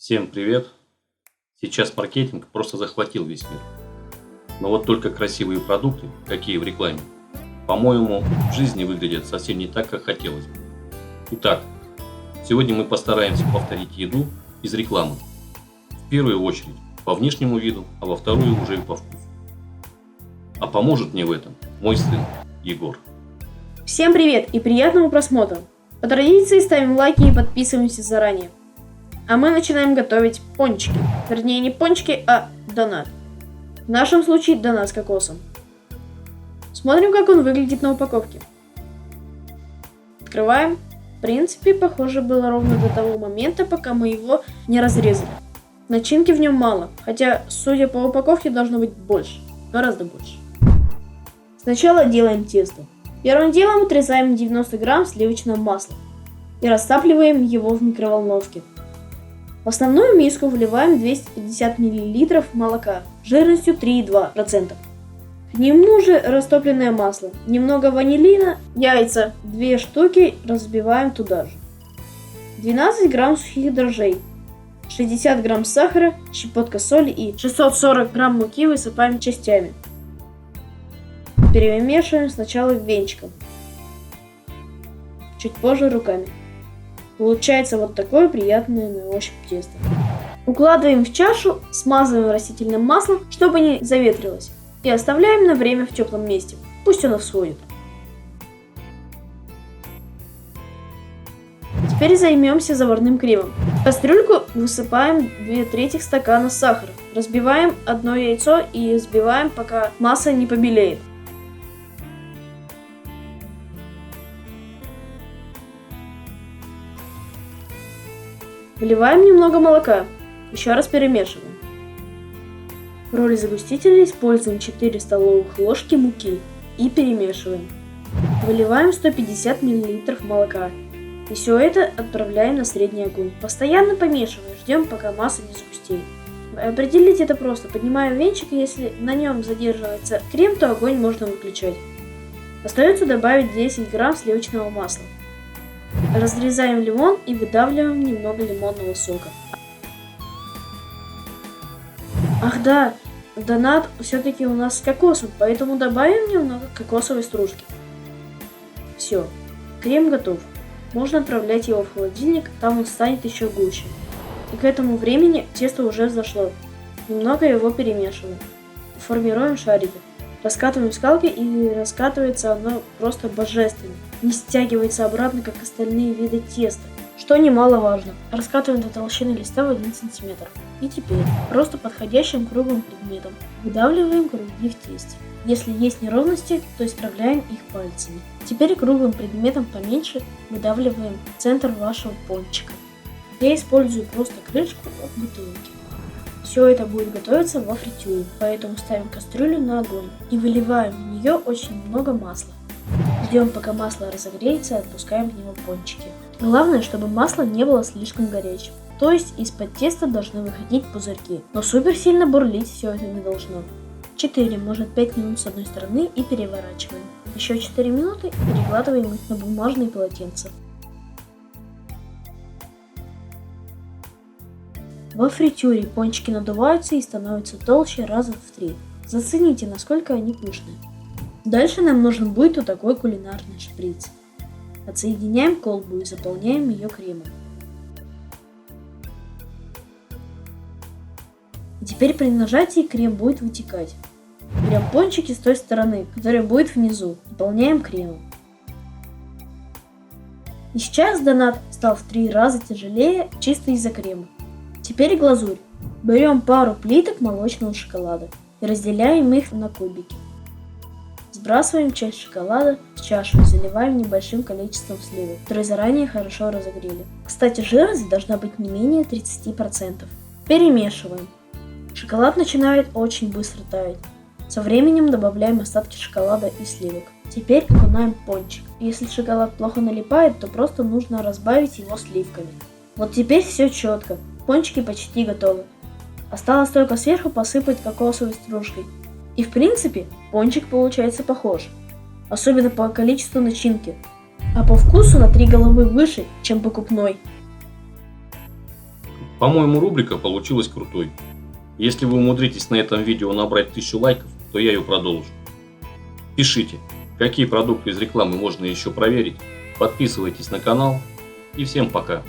Всем привет! Сейчас маркетинг просто захватил весь мир. Но вот только красивые продукты, какие в рекламе, по-моему, в жизни выглядят совсем не так, как хотелось бы. Итак, сегодня мы постараемся повторить еду из рекламы. В первую очередь по внешнему виду, а во вторую уже и по вкусу. А поможет мне в этом мой сын Егор. Всем привет и приятного просмотра! По традиции ставим лайки и подписываемся заранее. А мы начинаем готовить пончики. Вернее, не пончики, а донат. В нашем случае донат с кокосом. Смотрим, как он выглядит на упаковке. Открываем. В принципе, похоже было ровно до того момента, пока мы его не разрезали. Начинки в нем мало, хотя, судя по упаковке, должно быть больше. Гораздо больше. Сначала делаем тесто. Первым делом отрезаем 90 грамм сливочного масла и растапливаем его в микроволновке. В основную миску вливаем 250 мл молока жирностью 3,2%. К нему же растопленное масло, немного ванилина, яйца 2 штуки разбиваем туда же. 12 грамм сухих дрожжей, 60 грамм сахара, щепотка соли и 640 грамм муки высыпаем частями. Перемешиваем сначала венчиком, чуть позже руками. Получается вот такое приятное на ощупь тесто. Укладываем в чашу, смазываем растительным маслом, чтобы не заветрилось, и оставляем на время в теплом месте. Пусть оно всходит. Теперь займемся заварным кремом. В кастрюльку высыпаем 2/3 стакана сахара. Разбиваем одно яйцо и взбиваем, пока масса не побелеет. Вливаем немного молока, еще раз перемешиваем. В роли загустителя используем 4 столовых ложки муки и перемешиваем. Выливаем 150 мл молока и все это отправляем на средний огонь. Постоянно помешиваем, ждем, пока масса не загустеет. Определить это просто. Поднимаем венчик, и если на нем задерживается крем, то огонь можно выключать. Остается добавить 10 грамм сливочного масла. Разрезаем лимон и выдавливаем немного лимонного сока. Ах да, донат все-таки у нас с кокосом, поэтому добавим немного кокосовой стружки. Все, крем готов. Можно отправлять его в холодильник, там он станет еще гуще. И к этому времени тесто уже взошло. Немного его перемешиваем. Формируем шарики. Раскатываем скалкой, и раскатывается оно просто божественно. Не стягивается обратно, как остальные виды теста, что немаловажно. Раскатываем до толщины листа в 1 см. И теперь просто подходящим круглым предметом выдавливаем круги в тесте. Если есть неровности, то исправляем их пальцами. Теперь круглым предметом поменьше выдавливаем центр вашего пончика. Я использую просто крышку от бутылки. Все это будет готовиться во фритюре, поэтому ставим кастрюлю на огонь и выливаем в нее очень много масла. Ждем, пока масло разогреется, и отпускаем в него пончики. Главное, чтобы масло не было слишком горячим, то есть из-под теста должны выходить пузырьки, но супер сильно бурлить все это не должно. 4, может 5 минут с одной стороны и переворачиваем. Еще 4 минуты и перекладываем их на бумажные полотенца. Во фритюре пончики надуваются и становятся толще раза в 3. Зацените, насколько они пышные. Дальше нам нужен будет вот такой кулинарный шприц. Отсоединяем колбу и заполняем ее кремом. И теперь при нажатии крем будет вытекать. Берем пончики с той стороны, которая будет внизу, наполняем кремом. И сейчас донат стал в 3 раза тяжелее чисто из-за крема. Теперь глазурь. Берем пару плиток молочного шоколада и разделяем их на кубики. Сбрасываем часть шоколада в чашу и заливаем небольшим количеством сливок, которые заранее хорошо разогрели. Кстати, жирность должна быть не менее 30%. Перемешиваем. Шоколад начинает очень быстро таять. Со временем добавляем остатки шоколада и сливок. Теперь окунаем пончик. Если шоколад плохо налипает, то просто нужно разбавить его сливками. Вот теперь все четко. Пончики почти готовы. Осталось только сверху посыпать кокосовой стружкой. И в принципе, пончик получается похож. Особенно по количеству начинки. А по вкусу на 3 головы выше, чем покупной. По-моему, рубрика получилась крутой. Если вы умудритесь на этом видео набрать 1000 лайков, то я ее продолжу. Пишите, какие продукты из рекламы можно еще проверить. Подписывайтесь на канал. И всем пока.